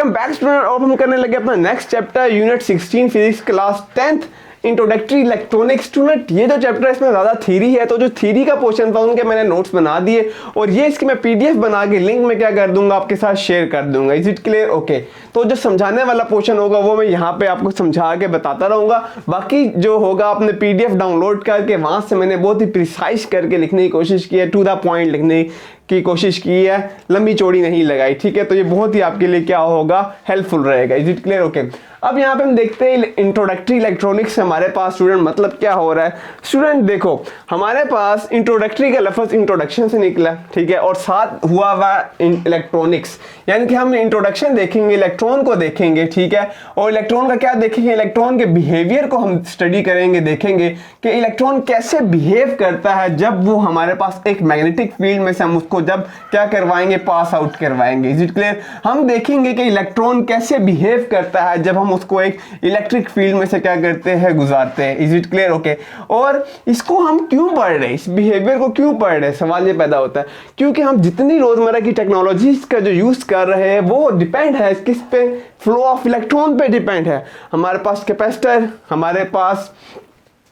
Welcome back student. अब हम करने लगे अपना next chapter unit 16 physics class 10th introductory electronics. Student ये जो चैप्टर है इसमें ज़्यादा थ्योरी है, तो जो थ्योरी का पोर्शन था उनके मैंने नोट्स बना दिए और ये इसकी मैं पीडीएफ बना के लिंक में क्या कर दूंगा आपके साथ शेयर कर दूंगा। Is it clear? ओके। तो जो समझाने वाला पोर्शन होगा वो मैं यहाँ पे आपको समझा के बताता रहूँगा, बाकी जो होगा आपने पीडीएफ डाउनलोड करके वहाँ से मैंने बहुत ही प्रिसाइज करके लिखने की कोशिश की है, टू द पॉइंट लिखने की कोशिश की है, लंबी चौड़ी नहीं लगाई। ठीक है, तो ये बहुत ही आपके लिए क्या होगा, हेल्पफुल रहेगा। Is it clear? ओके। अब यहाँ पे हम देखते हैं इंट्रोडक्टरी इलेक्ट्रॉनिक्स हमारे पास स्टूडेंट मतलब क्या हो रहा है। स्टूडेंट देखो हमारे पास इंट्रोडक्टरी का लफ्ज़ इंट्रोडक्शन से निकला, ठीक है, और साथ हुआ हुआ इलेक्ट्रॉनिक्स, यानी कि हम इंट्रोडक्शन देखेंगे, इलेक्ट्रॉन को देखेंगे, ठीक है, और इलेक्ट्रॉन का क्या देखेंगे, इलेक्ट्रॉन के बिहेवियर को हम स्टडी करेंगे, देखेंगे कि इलेक्ट्रॉन कैसे बिहेव करता है जब वो हमारे पास एक मैग्नेटिक फील्ड में से हम उसको जब क्या करवाएंगे, पास आउट करवाएंगे। Is it clear? हम देखेंगे कि इलेक्ट्रॉन कैसे बिहेव करता है जब हम उसको एक इलेक्ट्रिक फील्ड में से क्या करते हैं, गुजारते हैं। Is it clear? ओके। और इसको हम क्यों पढ़ रहे हैं, इस बिहेवियर को क्यों पढ़ रहे हैं, सवाल ये पैदा होता है क्योंकि हम जितनी रोजमर्रा की टेक्नोलॉजीज का जो यूज कर रहे हैं वो डिपेंड है किस पे, फ्लो ऑफ इलेक्ट्रॉन पे डिपेंड है। हमारे पास कैपेसिटर, हमारे पास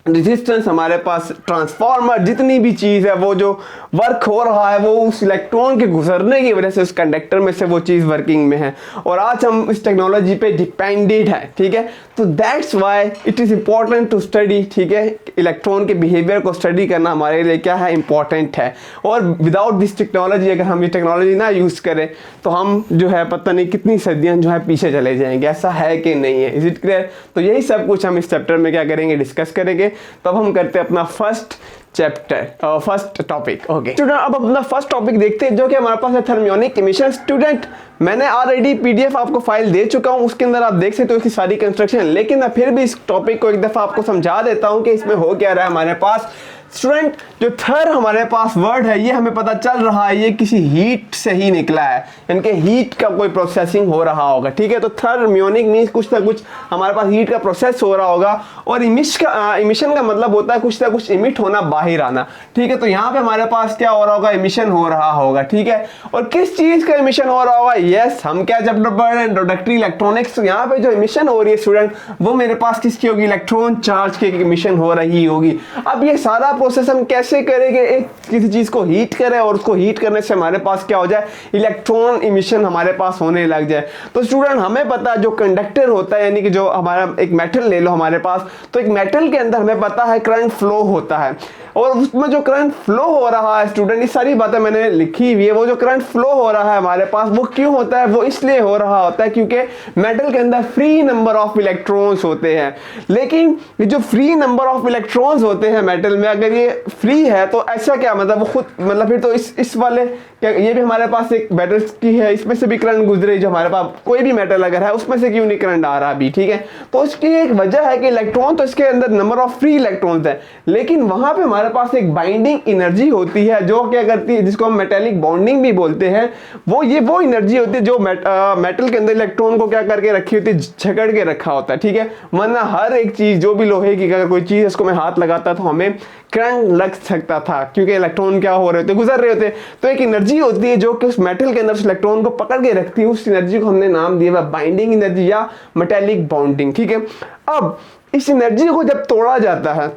रेजिस्टेंस, हमारे पास ट्रांसफार्मर, जितनी भी चीज़ है वो जो वर्क हो रहा है वो उस इलेक्ट्रॉन के गुजरने की वजह से उस कंडक्टर में से वो चीज़ वर्किंग में है, और आज हम इस टेक्नोलॉजी पे डिपेंडेड है। ठीक है, तो that's why it is important to study. ठीक है, इलेक्ट्रॉन के बिहेवियर को स्टडी करना हमारे लिए क्या है, इंपॉर्टेंट है। और विदाउट दिस टेक्नोलॉजी, अगर हम ये टेक्नोलॉजी ना यूज़ करें तो हम जो है पता नहीं कितनी सदियाँ जो है पीछे चले जाएंगे। ऐसा है कि नहीं है? Is it clear? तो यही सब कुछ हम इस चैप्टर में क्या करेंगे, डिस्कस करेंगे। तो अब हम करते हैं अपना first chapter, first topic. Okay student, अब अपना फर्स्ट टॉपिक देखते हैं जो कि हमारे पास है थर्मियोनिक इमिशन। स्टूडेंट मैंने ऑलरेडी पीडीएफ आपको फाइल दे चुका हूं, उसके अंदर आप देख सकते हो इसकी सारी कंस्ट्रक्शन, लेकिन मैं फिर भी इस टॉपिक को एक दफ़ा आपको समझा देता हूं कि इसमें हो क्या रहा है हमारे पास। स्टूडेंट जो थर हमारे पास वर्ड है ये हमें पता चल रहा है ये किसी हीट से ही निकला है, यानी कि हीट का कोई प्रोसेसिंग हो रहा होगा। ठीक है, तो थर्मियोनिक मीन्स कुछ ना कुछ हमारे पास हीट का प्रोसेस हो रहा होगा, और इमिशन का मतलब होता है कुछ ना कुछ इमिट होना, बाहर आना। ठीक है, तो यहाँ पे हमारे पास क्या हो रहा होगा, इमिशन हो रहा होगा। ठीक है, और किस चीज़ का इमिशन हो रहा होगा, यस हम क्या चैप्टर पढ़ रहे हैं, इंट्रोडक्टरी इलेक्ट्रॉनिक्स। तो यहाँ पे जो इमिशन हो रही है स्टूडेंट वो मेरे पास किसकी होगी, इलेक्ट्रॉन चार्ज की इमिशन हो रही होगी। अब ये सारा प्रोसेस हम कैसे करेंगे, एक किसी चीज को हीट करें और उसको हीट करने से हमारे पास क्या हो जाए, इलेक्ट्रॉन इमिशन हमारे पास होने लग जाए। तो स्टूडेंट हमें पता है जो कंडक्टर होता है, यानी कि जो हमारा एक मेटल ले लो हमारे पास, तो एक मेटल के अंदर हमें पता है करंट फ्लो होता है, और उसमें जो करंट फ्लो हो रहा है स्टूडेंट, ये सारी बातें मैंने लिखी हुई है। वो जो करंट फ्लो हो रहा है हमारे पास वो क्यों होता है, वो इसलिए हो रहा होता है क्योंकि मेटल के अंदर फ्री नंबर ऑफ इलेक्ट्रॉन्स होते हैं। लेकिन ये जो फ्री नंबर ऑफ इलेक्ट्रॉन्स होते हैं मेटल में, अगर ये फ्री है तो ऐसा क्या मतलब, वो खुद मतलब फिर तो इस वाले क्या, ये भी हमारे पास एक मेटल की है, इसमें से भी करंट गुजरे, जो हमारे पास कोई भी मेटल अगर है उसमें से क्यों नहीं करंट आ रहा अभी। ठीक है, तो इसकी एक वजह है कि इलेक्ट्रॉन तो इसके अंदर नंबर ऑफ फ्री इलेक्ट्रॉन्स है, लेकिन वहां पे हमारे पास एक बाइंडिंग एनर्जी होती है जो क्या करती है, जिसको हम मेटेलिक बॉन्डिंग भी बोलते हैं। वो एनर्जी होती है जो मेटल के अंदर इलेक्ट्रॉन को क्या करके रखी होती है, झगड़ के रखा होता है। ठीक है, वरना हर एक चीज जो भी लोहे की अगर कोई चीज इसको मैं हाथ लगाता तो हमें करंट लग सकता था, क्योंकि इलेक्ट्रॉन क्या हो रहे होते, गुजर रहे होते। तो एक एनर्जी होती है जो कि उस मेटल के अंदर उस इलेक्ट्रॉन को पकड़ के रखती है, उस एनर्जी को हमने नाम दिया हुआ बाइंडिंग एनर्जी या मेटेलिक बॉन्डिंग। ठीक है, अब इस एनर्जी को जब तोड़ा जाता है,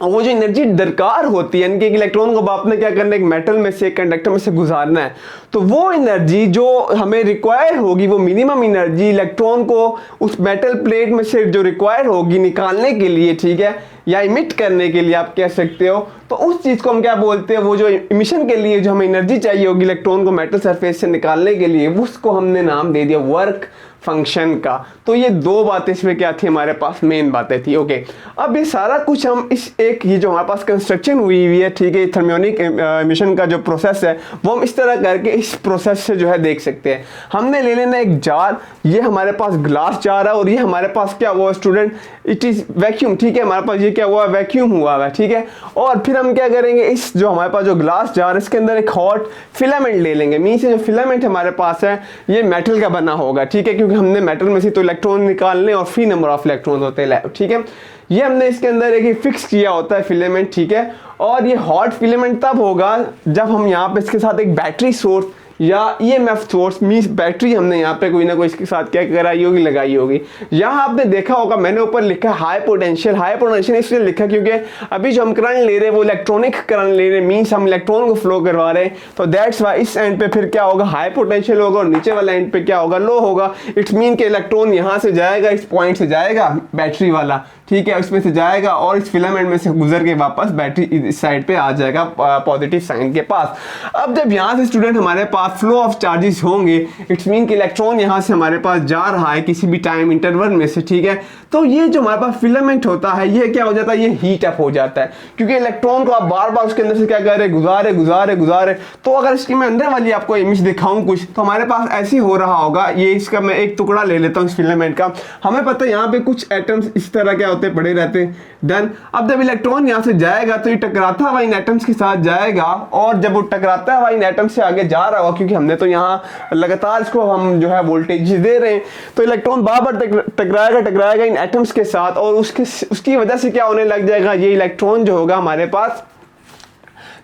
वो जो एनर्जी दरकार होती है, यानी कि एक इलेक्ट्रॉन को आपने क्या करना है, एक मेटल में से, एक कंडक्टर में से गुजारना है, तो वो एनर्जी जो हमें रिक्वायर होगी, वो मिनिमम एनर्जी इलेक्ट्रॉन को उस मेटल प्लेट में से जो रिक्वायर होगी निकालने के लिए, ठीक है, या इमिट करने के लिए आप कह सकते हो, तो उस चीज़ को हम क्या बोलते हैं, वो जो इमिशन के लिए जो हमें एनर्जी चाहिए होगी इलेक्ट्रॉन को मेटल सरफेस से निकालने के लिए, उसको हमने नाम दे दिया वर्क फंक्शन का। तो ये दो बातें इसमें क्या थी, हमारे पास मेन बातें थी। ओके, अब ये सारा कुछ हम इस एक ये जो हमारे पास कंस्ट्रक्शन हुई है, ठीक है, थर्मियोनिक इमिशन का जो प्रोसेस है वो हम इस तरह करके इस प्रोसेस से जो है देख सकते हैं। हमने ले लेना एक जार, ये हमारे पास ग्लास जार है, और ये हमारे पास क्या हुआ स्टूडेंट, इट इज वैक्यूम। ठीक है, हमारे पास ये क्या हुआ, वैक्यूम हुआ है। ठीक है, और फिर हम क्या करेंगे, इस जो हमारे पास जो ग्लास जार है इसके अंदर एक हॉट फिलामेंट ले लेंगे। मीन्स जो फिलामेंट हमारे पास है ये मेटल का बना होगा। ठीक है, क्योंकि हमने मेटल में से तो इलेक्ट्रॉन निकालने और फ्री नंबर ऑफ इलेक्ट्रॉन होते हैं। ठीक है, ये हमने इसके अंदर एक फिक्स किया होता है फिलामेंट। ठीक है, और ये हॉट फिलामेंट तब होगा जब हम यहाँ पे इसके साथ एक बैटरी सोर्स या EMF सोर्स मीन्स बैटरी हमने यहाँ पे कोई ना कोई इसके साथ क्या कराई होगी, लगाई होगी। यहाँ आपने देखा होगा मैंने ऊपर लिखा हाई पोटेंशियल इसलिए लिखा क्योंकि अभी जो हम करंट ले रहे हैं वो इलेक्ट्रॉनिक करंट ले रहे हैं, मीन्स हम इलेक्ट्रॉन को फ्लो करवा रहे हैं, तो दैट्स वाई इस एंड पे फिर क्या होगा, हाई पोटेंशियल होगा और नीचे वाला एंड पे क्या होगा, लो होगा। इट्स मीन के इलेक्ट्रॉन यहाँ से जाएगा, इस पॉइंट से जाएगा बैटरी वाला, ठीक है, उसमें से जाएगा और इस फिलामेंट में से गुजर के वापस बैटरी इस साइड पे आ जाएगा पॉजिटिव साइन के पास। अब जब यहाँ से स्टूडेंट हमारे पास फ्लो ऑफ चार्जेस होंगे, इट्स मीन कि इलेक्ट्रॉन यहाँ से हमारे पास जा रहा है किसी भी टाइम इंटरवल में से, ठीक है, तो ये जो हमारे पास फिलामेंट होता है ये क्या हो जाता है, ये हीट अप हो जाता है, क्योंकि इलेक्ट्रॉन को आप बार बार उसके अंदर से क्या कर रहे, गुजारे। तो अगर इसकी मैं अंदर वाली आपको इमेज दिखाऊं कुछ, तो हमारे पास ऐसे हो रहा होगा, ये इसका मैं एक टुकड़ा ले लेता हूँ इस फिलामेंट का। हमें पता है यहाँ पे कुछ एटम्स इस तरह क्या होते पड़े रहते हैं। देन अब जब इलेक्ट्रॉन यहाँ से जाएगा तो ये टकराता हुआ इन एटम्स के साथ जाएगा, और जब वो टकराता हुआ इन एटम्स से आगे जा रहा होगा, क्योंकि हमने तो यहाँ लगातार इसको हम जो है वोल्टेज दे रहे हैं, तो इलेक्ट्रॉन बार बार टकराएगा इन एटम्स के साथ, और उसकी वजह से क्या होने लग जाएगा, ये इलेक्ट्रॉन जो होगा हमारे पास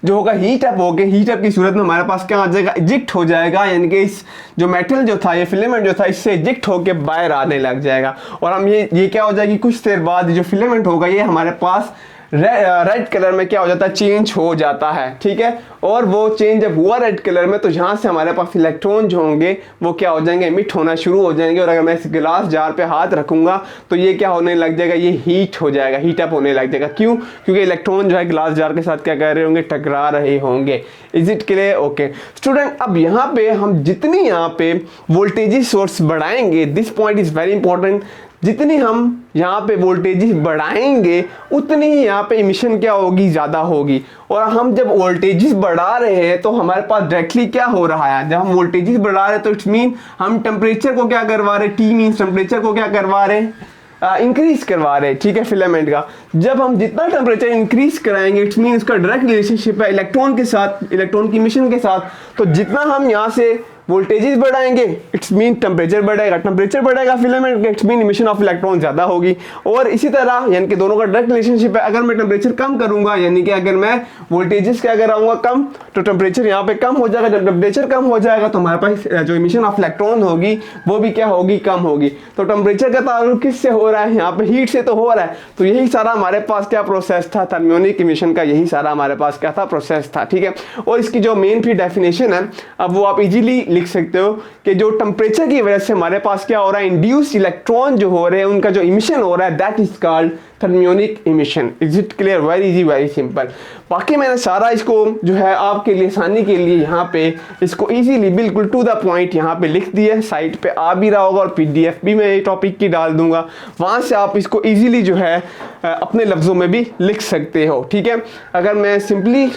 जो होगा हीट अप की सूरत में हमारे पास क्या आ जाएगा, इजेक्ट हो जाएगा, यानी कि इस जो मेटल जो था, ये फिलामेंट जो था, इससे इजेक्ट होके बाहर आने लग जाएगा। और हम ये क्या हो जाएगी, कुछ देर बाद जो फिलामेंट होगा ये हमारे पास रेड कलर में क्या हो जाता है, चेंज हो जाता है, ठीक है। और वो चेंज जब हुआ रेड कलर में, तो यहाँ से हमारे पास इलेक्ट्रॉन जो होंगे वो क्या हो जाएंगे, एमिट होना शुरू हो जाएंगे। और अगर मैं इस गिलास जार पे हाथ रखूंगा तो ये क्या होने लग जाएगा, ये हीट हो जाएगा, हीट अप होने लग जाएगा। क्यों? क्योंकि इलेक्ट्रॉन जो है गिलास जार के साथ क्या कर रहे होंगे, टकरा रहे होंगे। Is it clear? Okay student, अब यहाँ पे हम जितनी यहाँ पे वोल्टेज सोर्स बढ़ाएंगे, this point is very important, जितनी हम यहाँ पे वोल्टेज बढ़ाएंगे उतनी ही यहाँ पे इमिशन क्या होगी, ज़्यादा होगी। और हम जब वोल्टेजेस बढ़ा रहे हैं तो हमारे पास डायरेक्टली क्या हो रहा है, जब हम वोल्टेजेस बढ़ा रहे हैं तो इट्स मीन हम टेम्परेचर को क्या करवा रहे हैं, टी मीन्स टेम्परेचर को क्या करवा रहे हैं, इंक्रीज करवा रहे हैं, ठीक है, फिलामेंट का। जब हम जितना टेम्परेचर इंक्रीज कराएंगे, इट्स मीन उसका डायरेक्ट रिलेशनशिप है इलेक्ट्रॉन के साथ, इलेक्ट्रॉन की इमिशन के साथ। तो जितना हम यहाँ से वोल्टेजेस बढ़ाएंगे, इट्स मीन टेम्परेचर बढ़ेगा फिलामेंट का, it's mean emission of electron ज़्यादा होगी। और इसी तरह यानी कि दोनों का डायरेक्ट रिलेशनशिप है। अगर मैं टेम्परेचर कम करूंगा, यानी कि अगर मैं वोल्टेजेस क्या कराऊंगा कम, तो टेम्परेचर यहाँ पे कम हो जाएगा। जब टेम्परेचर कम हो जाएगा तो हमारे पास जो इमिशन ऑफ इलेक्ट्रॉन होगी वो भी क्या होगी, कम होगी। तो टेम्परेचर का ताल्लुक किससे हो रहा है, यहाँ पे हीट से तो हो रहा है। तो यही सारा हमारे पास क्या प्रोसेस था, थर्मियोनिक इमिशन का यही सारा हमारे पास क्या था, प्रोसेस था, ठीक है। और इसकी जो मेन भी डेफिनेशन है, अब वो आप इजीली लिख सकते हो कि जो टेम्परेचर की वजह से हमारे पास क्या हो रहा है, इंड्यूस इलेक्ट्रॉन जो हो रहे हैं उनका जो इमिशन हो रहा है, that is called thermionic emission. Is it clear? Very easy, very simple. बाकी मैंने सारा इसको जो है आपके लिए आसानी के लिए यहाँ पे इसको इजीली बिल्कुल टू द पॉइंट यहाँ पे लिख दिया, साइट पे आ भी रहा होगा, और PDF भी मैं टॉपिक की डाल दूंगा, वहाँ से आप इसको इजीली जो है अपने लफ्ज़ों में भी लिख सकते हो, ठीक है। अगर मैं सिंपली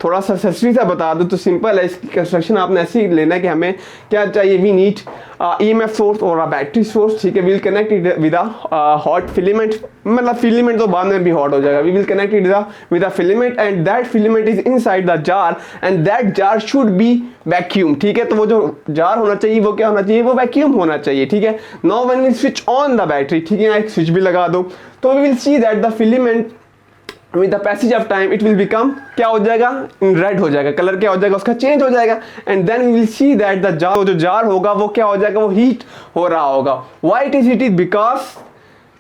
थोड़ा सा सस्ती सा बता दूं तो सिंपल है, इसकी कंस्ट्रक्शन आपने ऐसे ही लेना है कि हमें क्या चाहिए, वी नीड EMF सोर्स और बैटरी सोर्स, ठीक है। Will connect it with a hot filament, मतलब फिलामेंट तो बाद में भी हॉट हो जाएगा। We will connect it with a filament and that filament is inside the jar and that jar should be vacuum, ठीक है। तो वो जो जार होना चाहिए वो क्या होना चाहिए, वो वैक्यूम होना चाहिए, ठीक है। Now when we switch on the battery, ठीक है, एक स्विच भी लगा दो, तो we will see that the filament with the passage of time it will become क्या हो जाएगा, रेड हो जाएगा, कलर क्या हो जाएगा उसका, चेंज हो जाएगा। And then we will see that the jar, जो जार होगा वो क्या हो जाएगा, वो हीट हो रहा होगा। Why it is heated, because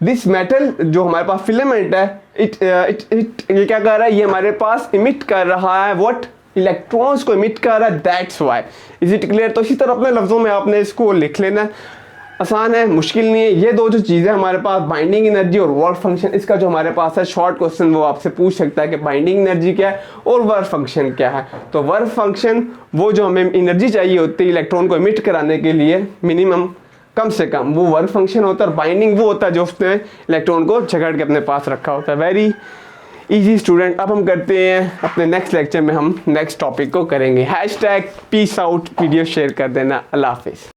this metal जो हमारे पास फिलामेंट है, ये क्या कर रहा है, ये हमारे पास इमिट कर रहा है व्हाट, इलेक्ट्रॉन्स को इमिट कर रहा है, that's why. Is it clear? तो इसी तरह अपने लफ्जों में आपने इसको लिख लेना है, आसान है, मुश्किल नहीं है। ये दो जो चीज़ें हमारे पास, बाइंडिंग एनर्जी और वर्क फंक्शन, इसका जो हमारे पास है शॉर्ट क्वेश्चन वो आपसे पूछ सकता है कि बाइंडिंग एनर्जी क्या है और वर्क फंक्शन क्या है। तो वर्क फंक्शन वो जो हमें एनर्जी चाहिए होती है इलेक्ट्रॉन को इमिट कराने के लिए मिनिमम, कम से कम, वो वर्क फंक्शन होता है। और बाइंडिंग वो होता है जो उसने इलेक्ट्रॉन को जकड़ के अपने पास रखा होता है। Very easy student. अब हम करते हैं अपने नेक्स्ट लेक्चर में हम नेक्स्ट टॉपिक को करेंगे। #peace out वीडियो शेयर कर देना। अल्लाह हाफिज़।